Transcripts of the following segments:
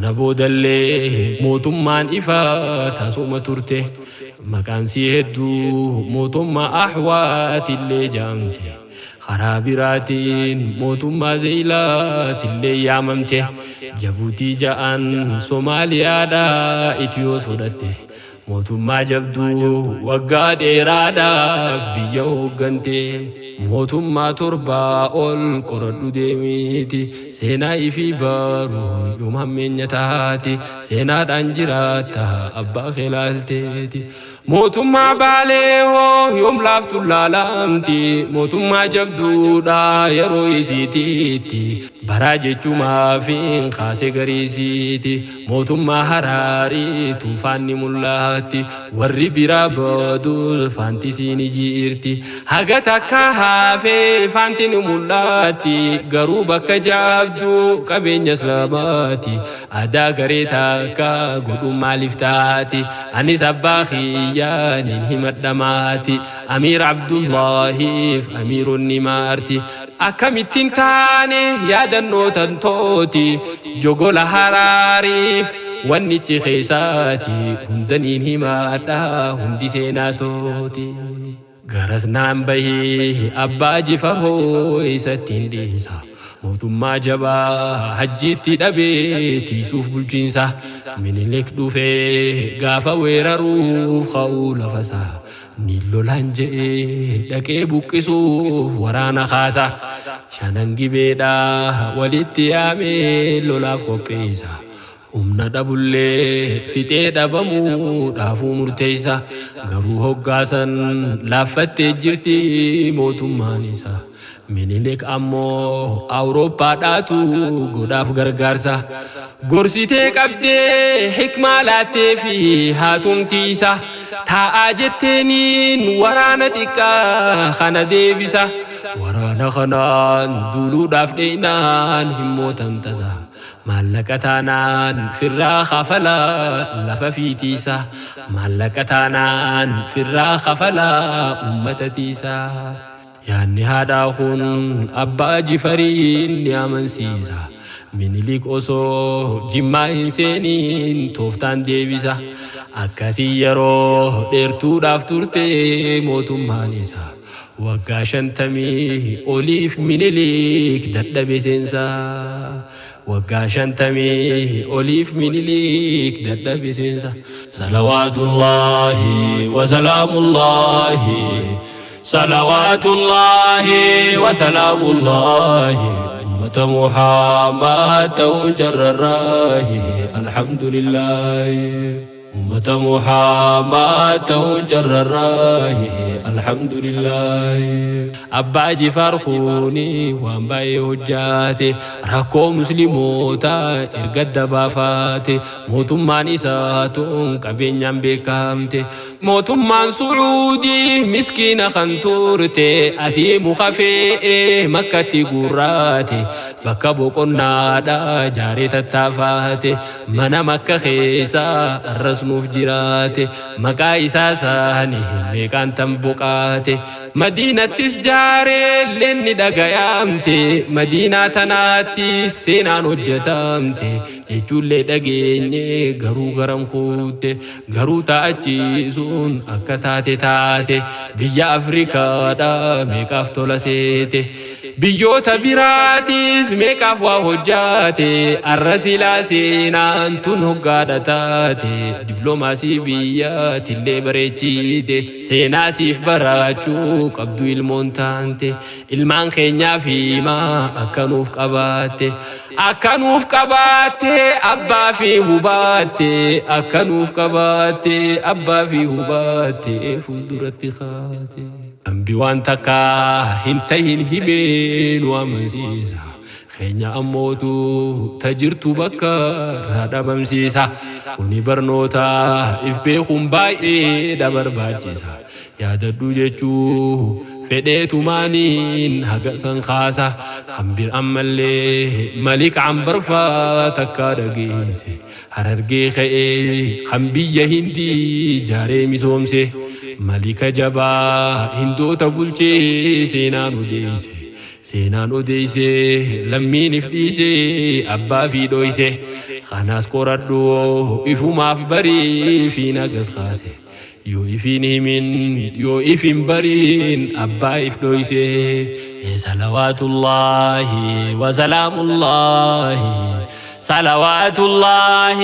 sana boodallee mootummaan ifaa tasuma turte maqaan sii hedduu mootummaa ahwaatillee jaamte karaa biraatiin mootummaa zeeyilaatillee yaamamte jabuutii ja'an Somaaliyaadhaa Itiyoos fudhatte mootummaa jabduu waggaa dheeraadhaaf biyya hooggante mootummaa torbaa ol qoradhu deemiti seenaa ifii baru yoom hammeenya taati seenaadhaan jiraata abbaa keelaalteeti mootummaa baalee hoo yoom laaftu laalamti mootummaa jabduudha yeroo isiitiitti baraa jechuumaafiin kaasee gariisiiti mootummaa haraarii tuufaanni mul'aatti warri biraa baduu faantisiin jiirti haga takka haafee faantiin mul'aatti garuu bakka jabduu qabeenya islaamaati aadaa garee takka godhuun maaliif taati anis abbaa kiyyaanin himadhamaati Amiir Abdullaahiif amiironni maarti akkamittiin taane yaadannoo tantooti jogola haraariif wannichi keessaati hundaniin himaadha hundi seenaa tooti garas naan bahee abbaa jifaroo isattiin dhiisa mootummaa jabaa hajjiitti dhabee tiisuuf bulchiinsa Minilik dhufee gaafa weeraruuf ka'uu lafasaa ni lolaan je'ee dhaqee buqqisuuf waraana kaasa shanan gibeedhaa walitti yaamee lolaaf qopheessa humna dhabullee fixee dhabamuudhaafuu murteessa garuu hoggaasan laaffattee jirti mootummaan isaa Minilik ammoo Awurooppaadhaatu godhaaf gargaarsa gorsitee qabdee hikmaa laattee fi haatumtiisa taa'aa jetteeniin waraana xiqqaa kana deebisa waraana kanaan duuluudhaaf dheeynaan himmootan tasa maallaqa taanaan firraa kafalaa lafa fiitiisa maallaqa taanaan firraa kafalaa ummata tiisa yaanni haadhaa kun abbaa jifariin ni amansiisa Minilik osoo jimmaa hin seeniin tooftaan deebisa akkasii yeroo dheertuudhaaf turte mootummaan isaa waggaa 50 oliif Minilik dadhabe seensa waggaa 50 oliif Minilik dadhabe seensa salawaatullaahi wa salaamullaahi salawatullahi wa salamullahi ummata Muhammad ta'uun jarrarraahi alhamdulillahi ummata Muhammad ta'uun jarrarraahi alhamdulillahi abbaa jifaar kuni waan baay'ee hojjaate rakkoo musliimoota erga dabaafaate mootummaan isaatuun qabeenyaan beekamte mootummaan Sucuudii miskiina kan turte asii muka fe'ee makkatti gurraate bakka boqonnaadha jaaree tattaafaate mana makka keessaa arrasnuuf jiraate maqaa isaa saanii meeqaan tan boqaate madiinattis jaaree lenni dhagayaamte madiinaa tanaatti seenaan hojjetamte jechuullee dhageenye garuu garam kuutte garuu ta'achiisuun akka taate biyya Afrikaadha meeqaaf tola seete biyyoota biraatis meeqaaf waa hojjaate arra silaa seenaan tun hoggaadha taate diploomaasii biyyaatillee bareechite seenaa siif baraachuu qabdu ilmoon taante ilmaan keenyaaf himaa akkanuuf qabaatte abbaa fi hubatte akkanuuf qabaatte abbaa fi hubatte fuulduratti kaate ambi waan takka hin tahin himeenu amansiisa keenya ammootu tajirtu bakka radhabamsiisa kuni barnoota if beekuun baay'ee dabarbaachisa yaadadhu jechuu fedheetumaaniin haga san kaasa khambir ammallee malik ambarfaa takka dhageesse harargee ka'ee kan biyya hindii jaaree misoomse malika jabaa hindoota bulchee seenaan odeesse سينان أديسي لمين إفديسي أبا في دويسي خاناس قردو إفو ما في بري في ناقص خاسي يو إفين من يو إفين برين أبا إفدويسي صلوات الله وسلام الله صلوات الله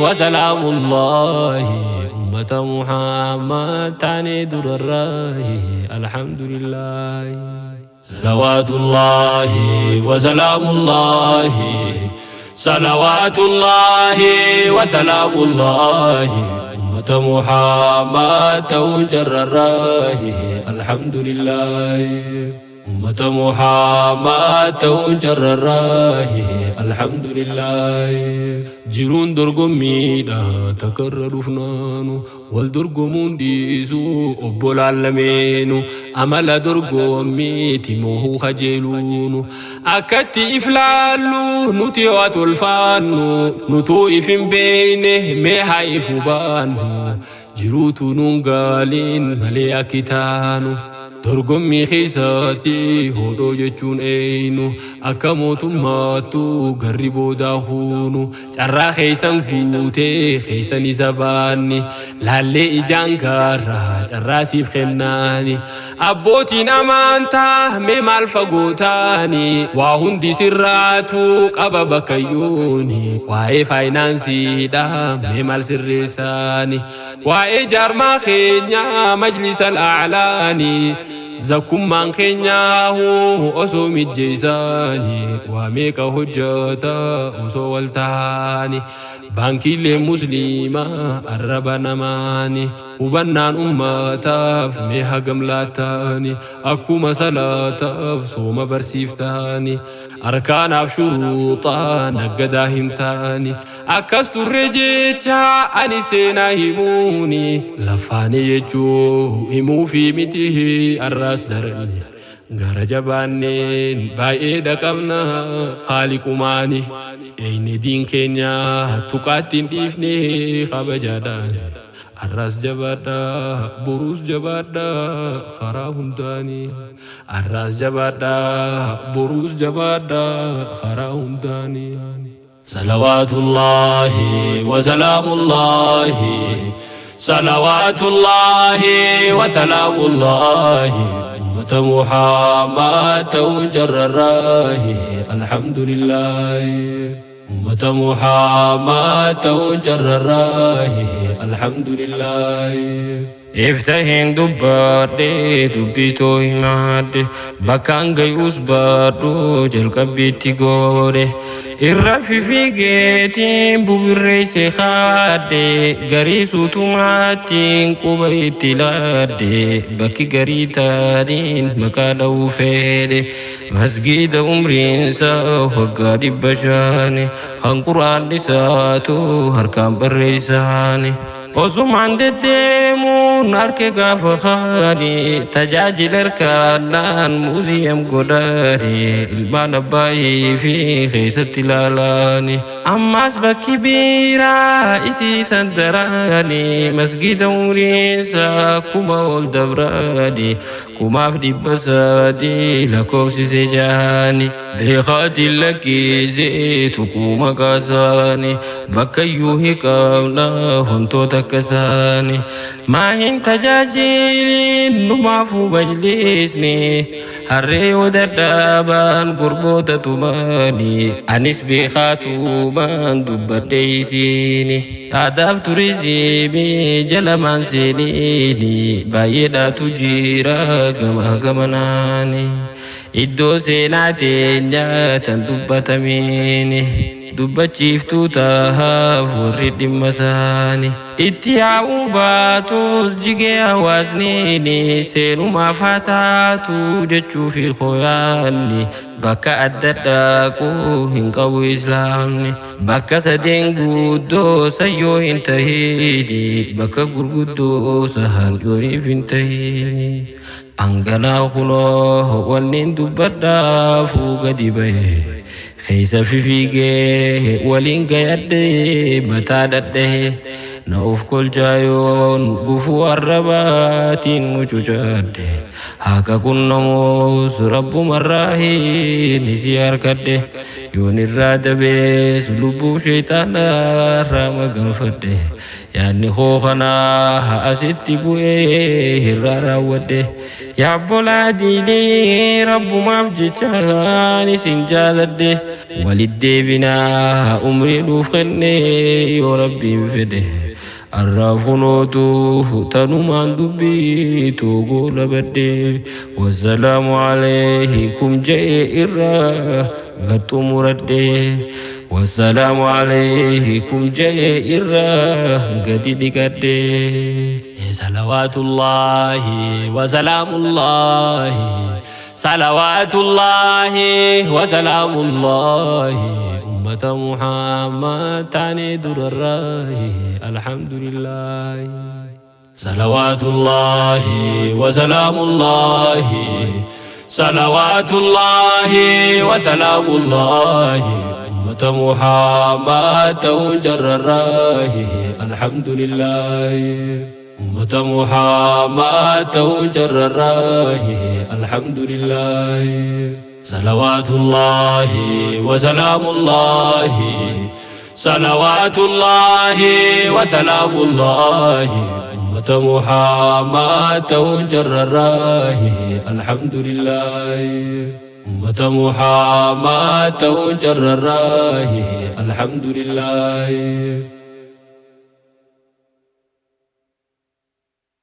وسلام الله أمة محمد تعني در الراي الحمد لله صلوات الله وسلام الله صلوات الله وسلام الله أمة محمد توجر الراي الحمد لله أمة محمد توجر الراي الحمد لله جيرون درقميدا تكرر فنانو والدرقمون ديسو أبو العالمينو أمل درقمي تيموه خجلونو أكتي إفلالو نتيوات الفانو نتو إفن بينه ميحي فبانو جيروتو نونغالين مليا كتانو درقمي خيساتي هودو جتشون اينو أكاموتو ماتو غربو داهونو چرا خيسان قوتي خيساني زباني لالي إجان كارا چرا سيب خناني أبوتين أمانتا ميمال فقوتاني واهندي سراتو قبا بكيوني واي فاينانسي دا ميمال سرساني واي جارما خينيا مجلس الأعلاني زكم من خنياه أسو مجيساني واميك حجتا أسو والتاني بانكي لمسلمة الربنا ماني وبنان أمتاف ميها قملاتاني أكو مسلاتاف صوم برسيفتاني أركان شروطا نقدا همتاني أكستو الرجيتا أني سينا هموني لفاني يجو همو في مده الراس درني غار جبانين باي دقمنا خالق ماني اين دين كينيا تقاتين ديفني خبجاداني الراس جبادا بروس جبادا خراهم داني الراس جبادا بروس جبادا خراهم داني صلوات الله وسلام الله صلوات الله وسلام الله أمة محمد توجر الراي الحمد لله أمة محمد توجر الراي الحمد لله افتحين دبادي دبيتو همادي بكان غيوس بادو جلق بيتي غوري الرافي في جيتين بوبريسي خادي غريسو توماتين قبيتي لادي بكي غريتانين مكالو فيدي مسجد عمرين ساو وقادي بشاني خان قرآن لساتو هركان بريساني وسمان دتيمو ناركي غافخاني تجاجل اركانان موزيم قداري البان باي في خيسة تلالاني أماس بكي بيرا إسي سندراني مسجد ورينسا كما والدبراني كما فدي بسادي لكوسي سجاني بخاتي لكي زيتو كما قاساني بكيوهي كامنا هنتو تكساني ما هن تجاجيلين نمافو مجلسني هري ودردابان قربوتا تماني أنس بخاتو من دبديسيني هدف تريزيمي جلمان سينيني بايدا تجيرا قما قمناني إدو سيناتين جاتن دبتميني dubbachiiftuu tahaaf warri dhimma isaanii itti yaa'uu baatus jigee hawaasni seenumaaf haa taatu jechuufi qoyaanni bakka adda dhaquu hin qabu islaamni bakka sadeen guddoo sayyoo hin tahiini bakka gurguddoo sahan yooniif hin tahiini anganaa kunoo wannin dubbadhaafuu gadi bahe خيسا في فيجي ولين قيادي بتادته نوف كل جايون قفو الرباتين مجوجد هاكا كنا موس رب مراهي نسيار كده يون الرادة بيس لبو شيطان رام قنفده يعني خوخنا هأسيت بوئي هرارا وده يا بولادي دي رب مفجتاني سنجالده والدي بنا أمري نفخني يا ربي بفده الرافنوتو تنمان دبي توغول بدي والسلام عليكم جئرا غتو مردي والسلام عليكم جئرا غدي دكدي صلوات الله وسلام الله صلوات الله وسلام الله أمة محمد تعني در الراي الحمد لله صلوات الله وسلام الله صلوات الله وسلام الله أمة محمد تنجر الراي الحمد لله أمة محمد تنجر الراي الحمد لله صلوات الله وسلام الله صلوات الله وسلام الله أمة محمد تنجر الراي الحمد لله أمة محمد تنجر الراي الحمد لله